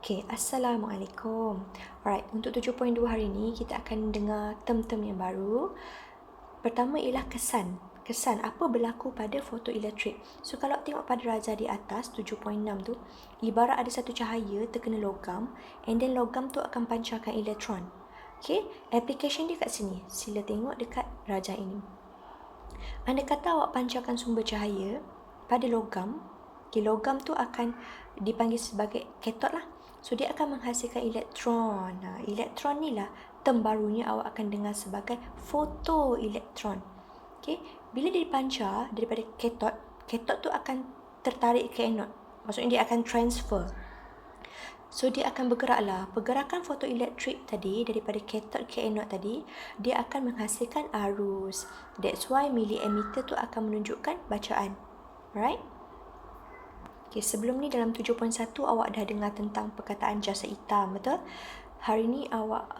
Okay, Assalamualaikum. Alright, untuk 7.2 hari ni kita akan dengar term-term yang baru. Pertama ialah kesan. Kesan apa berlaku pada fotoelektrik. So kalau tengok pada raja di atas 7.6 tu, ibarat ada satu cahaya terkena logam and then logam tu akan pancarkan elektron. Okay, application dia kat sini. Sila tengok dekat raja ini. Andai kata awak pancarkan sumber cahaya pada logam, okay, logam tu akan dipanggil sebagai katot lah. So, dia akan menghasilkan elektron. Elektron ni lah term barunya awak akan dengar sebagai fotoelektron. Okay? Bila dia dipancar daripada katot, katot tu akan tertarik ke anod. Maksudnya dia akan transfer. So, dia akan bergeraklah. Pergerakan fotoelektrik tadi daripada katot ke anod tadi, dia akan menghasilkan arus. That's why milliammeter tu akan menunjukkan bacaan. Alright? Okay, sebelum ni dalam 7.1 awak dah dengar tentang perkataan jasa hitam, betul? Hari ni awak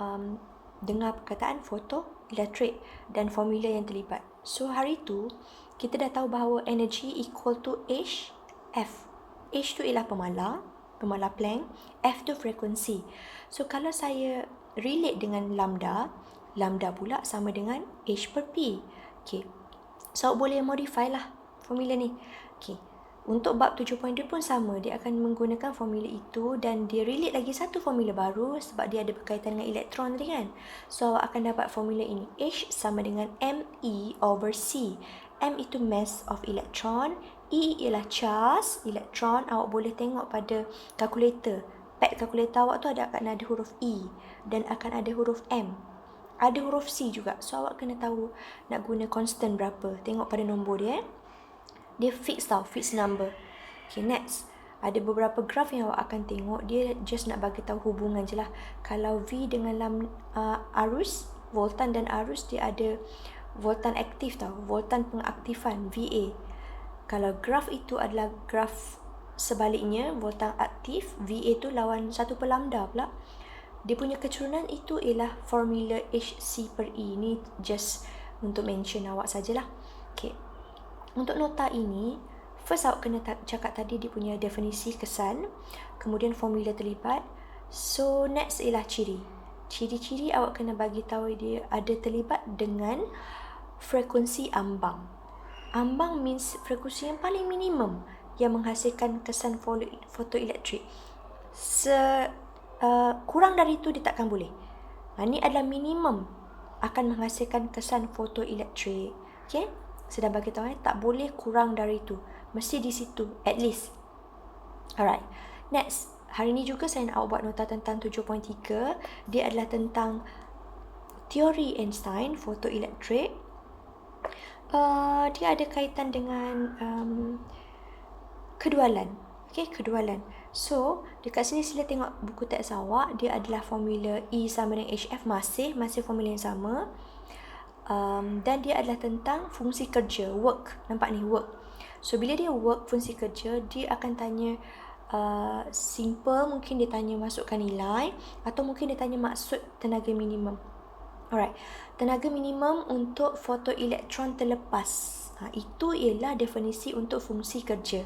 dengar perkataan fotoelektrik dan formula yang terlibat. So hari tu kita dah tahu bahawa energy equal to H F. H tu ialah pemalar Planck, F tu frekuensi. So kalau saya relate dengan lambda, lambda pula sama dengan H per P. Okay. So awak boleh modify lah formula ni. Okay. Untuk bab 7.2 pun sama, dia akan menggunakan formula itu dan dia relate lagi satu formula baru sebab dia ada berkaitan dengan elektron tadi kan. So awak akan dapat formula ini, H sama dengan me/c. M itu mass of electron, E ialah charge elektron. Awak boleh tengok pada kalkulator. Pad kalkulator awak tu akan ada huruf E dan akan ada huruf M. Ada huruf C juga. So awak kena tahu nak guna constant berapa. Tengok pada nombor dia. Dia fix tau, fix number. Okay, next. Ada beberapa graf yang awak akan tengok. Dia just nak bagi tahu hubungan je lah. Kalau V dengan arus, voltan dan arus, dia ada voltan aktif tau. Voltan pengaktifan, VA. Kalau graf itu adalah graf sebaliknya, voltan aktif, VA tu lawan 1 per lambda pula. Dia punya keturunan itu ialah formula HC per E. Ni just untuk mention awak sajalah. Okay. Untuk nota ini, first awak kena cakap tadi dia punya definisi kesan, kemudian formula terlibat. So, next ialah ciri. Ciri-ciri awak kena bagi tahu dia ada terlibat dengan frekuensi ambang. Ambang means frekuensi yang paling minimum yang menghasilkan kesan fotoelektrik. Kurang dari itu dia takkan boleh. Ini adalah minimum akan menghasilkan kesan fotoelektrik. Okay? Sedang bagi tahu tak boleh kurang dari itu. Mesti di situ, at least. Alright. Next, hari ni juga saya nak buat nota tentang 7.3. Dia adalah tentang teori Einstein, fotoelektrik. Dia ada kaitan dengan kedualan. Okay, kedualan. So, dekat sini sila tengok buku teks awak. Dia adalah formula E sama dengan HF. Masih formula yang sama. Dan dia adalah tentang fungsi kerja, work. Nampak ni, work. So, bila dia work, fungsi kerja, dia akan tanya simple, mungkin dia tanya masukkan nilai, atau mungkin dia tanya maksud tenaga minimum. Alright, tenaga minimum untuk fotoelektron terlepas. Itu ialah definisi untuk fungsi kerja.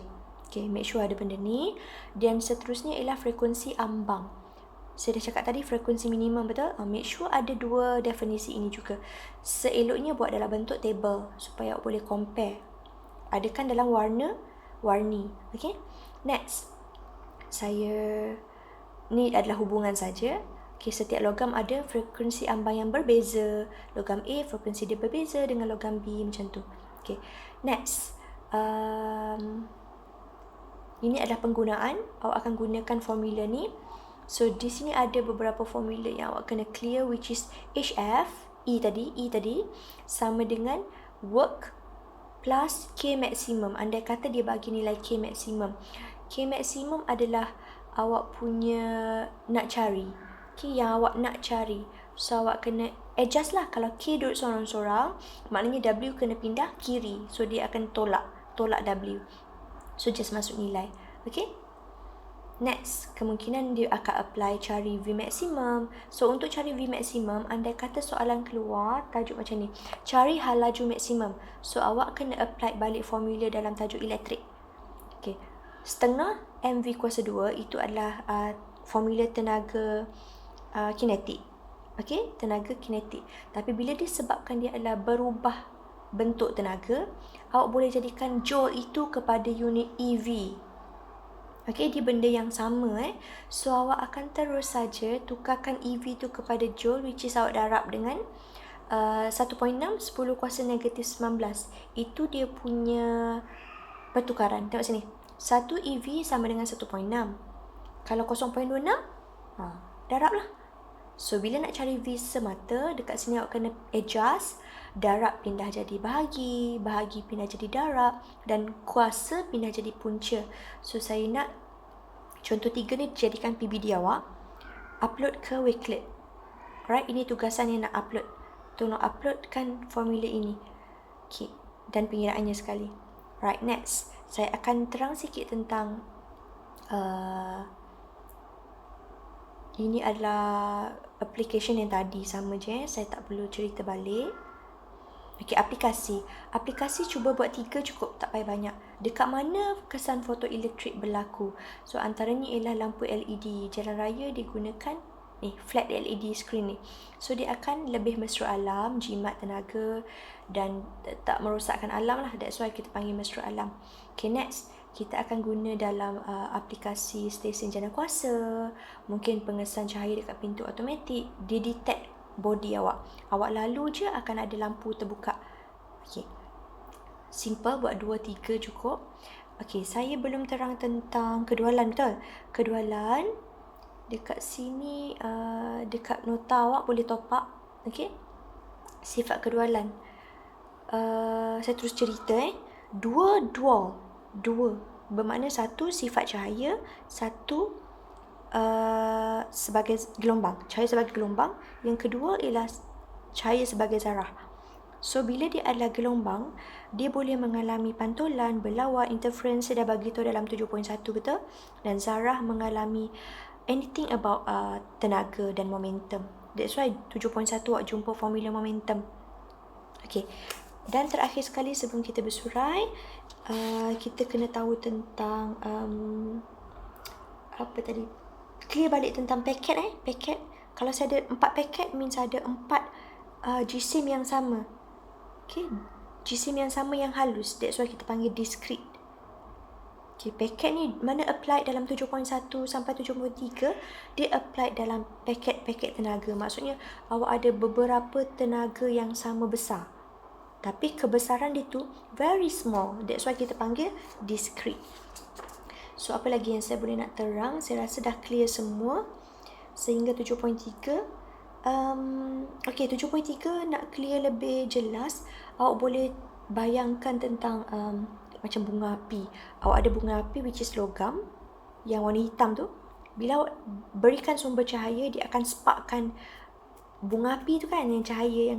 Okay, make sure ada benda ni. Dan seterusnya ialah frekuensi ambang. Saya dah cakap tadi frekuensi minimum, betul? Make sure ada dua definisi ini juga. Seeloknya buat dalam bentuk table supaya awak boleh compare. Adakan dalam warni. Okay? Next. Ni adalah hubungan saja. Okay, setiap logam ada frekuensi ambang yang berbeza. Logam A, frekuensi dia berbeza dengan logam B, macam tu. Okay. Next. Ini adalah penggunaan. Awak akan gunakan formula ni. So, di sini ada beberapa formula yang awak kena clear, which is HF, E tadi, sama dengan work plus K maximum. Andai kata dia bagi nilai K maximum. K maximum adalah awak punya nak cari. Okay, yang awak nak cari. So, awak kena adjust lah. Kalau K duduk sorang-sorang, maknanya W kena pindah kiri. So, dia akan tolak W. So, just masuk nilai. Okay? Next, kemungkinan dia akan apply cari V maximum. So, untuk cari V maximum, andai kata soalan keluar, tajuk macam ni. Cari hal laju maksimum. So, awak kena apply balik formula dalam tajuk elektrik. Okay. Setengah MV kuasa 2, itu adalah formula tenaga kinetik. Okey, tenaga kinetik. Tapi bila disebabkan dia adalah berubah bentuk tenaga, awak boleh jadikan joule itu kepada unit EV. Okey, dia benda yang sama So awak akan terus saja tukarkan EV tu kepada joule, which is awak darab dengan 1.6 10 kuasa negatif 19. Itu dia punya pertukaran. Tengok sini. 1 EV sama dengan 1.6. Kalau 0.26, darablah. So bila nak cari V semata, dekat sini awak kena adjust. Darab pindah jadi bahagi, bahagi pindah jadi darab, dan kuasa pindah jadi punca. So saya nak contoh 3 ni jadikan PBD awak. Upload ke Wakelet. Alright, ini tugasan yang nak upload. Tolong uploadkan formula ini. Okay, dan pengiraannya sekali. Right, next. Saya akan terang sikit tentang ini adalah application yang tadi, sama je. Saya tak perlu cerita balik. Okey, aplikasi. Aplikasi cuba buat 3 cukup, tak payah banyak. Dekat mana kesan fotoelektrik berlaku? So, antaranya ialah lampu LED. Jalan raya digunakan flat LED screen ni. So, dia akan lebih mesra alam, jimat tenaga dan tak merosakkan alam lah. That's why kita panggil mesra alam. Okay, next. Kita akan guna dalam aplikasi stesen jana kuasa, mungkin pengesan cahaya dekat pintu automatik. Dia detect body awak. Awak lalu je akan ada lampu terbuka. Okay. Simple, buat 2-3 cukup. Okay, saya belum terang tentang kedualan, betul? Kedualan, dekat sini, dekat nota awak boleh top up. Okay. Sifat kedualan. Saya terus cerita. Dua bermakna satu sifat cahaya, satu sebagai gelombang. Cahaya sebagai gelombang. Yang kedua ialah cahaya sebagai zarah. So, bila dia adalah gelombang, dia boleh mengalami pantulan, berlawan, interference. Saya dah bagi tahu dalam 7.1, betul? Dan zarah mengalami anything about tenaga dan momentum. That's why 7.1 awak jumpa formula momentum. Okay. Dan terakhir sekali sebelum kita bersurai, kita kena tahu tentang apa tadi? Clear balik tentang paket paket. Kalau saya ada 4 paket, means ada 4 jisim yang sama. Okay, jisim yang sama yang halus. That's why kita panggil discrete. Okay, paket ni mana applied dalam 7.1 sampai 7.3, dia applied dalam paket-paket tenaga. Maksudnya awak ada beberapa tenaga yang sama besar, tapi kebesaran dia tu very small. That's why kita panggil discrete. So, apa lagi yang saya boleh nak terang? Saya rasa dah clear semua. Sehingga 7.3. Okay, 7.3 nak clear lebih jelas. Awak boleh bayangkan tentang macam bunga api. Awak ada bunga api which is logam, yang warna hitam tu. Bila awak berikan sumber cahaya, dia akan sparkkan bunga api tu kan, yang cahaya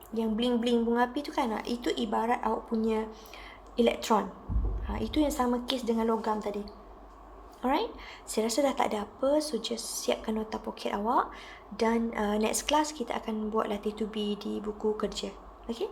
yang bling-bling bunga api tu kan. Itu ibarat awak punya elektron. Itu yang sama case dengan logam tadi. Alright, saya rasa dah tak ada apa. So, just siapkan nota poket awak. Dan next class kita akan buat latih to be di buku kerja. Okay?